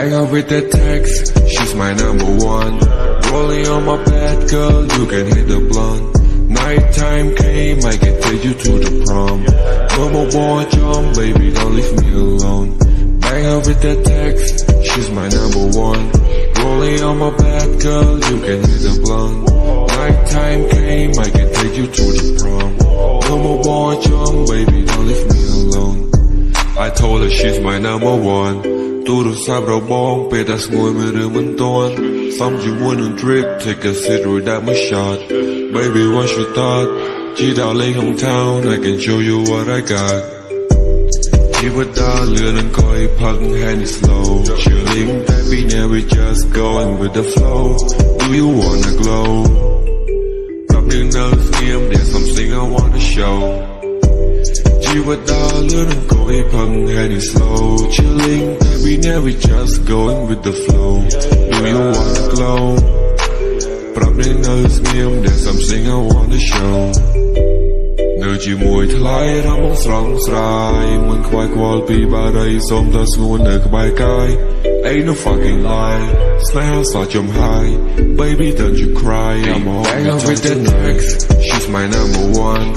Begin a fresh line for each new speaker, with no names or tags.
Bang her with that text, she's my number one. Rolling on my bed, girl, you can hit the blunt. Nighttime came, I can take you to the prom. No more boy jump, baby, don't leave me alone. Bang her with that text, she's my number one. Rolling on my bed, girl, you can hit the blunt. Nighttime came, I can take you to the prom. No more boy jump, baby, don't leave me alone. I told her she's my number one. ទូរស័ព្ទរបងពេលតែស្ងួយមួយរឿងមិនទាន់សំជាមួយនឹង drip take a sip រួចដាក់មួយ shot baby what you thought ជីដល់លេង hometown I can show you what I got ជីវិតដើរលឿននឹងក៏ឲ្យផឹក hand is slow chilling baby now we just going with the flow do you wanna glow ប្រាប់នឹងនៅស្ងៀម there's something I wanna show ជីវិតដើរលឿននឹងក៏ឲ្យផឹក hand is slow chilling baby now we just going with the flow do you wanna glow ប្រាប់នឹងនៅស្ងៀម there's something I wanna show នៅជាមួយថ្លៃរំបងស្រស់ស្រាយមិនខ្វាយខ្វល់ពីបារីសូមតែស្ងួននៅក្បែរកាយ ain't no fucking lie ស្នេហាសោះចំហាយ baby don't you cry I'm all with that text she's my number one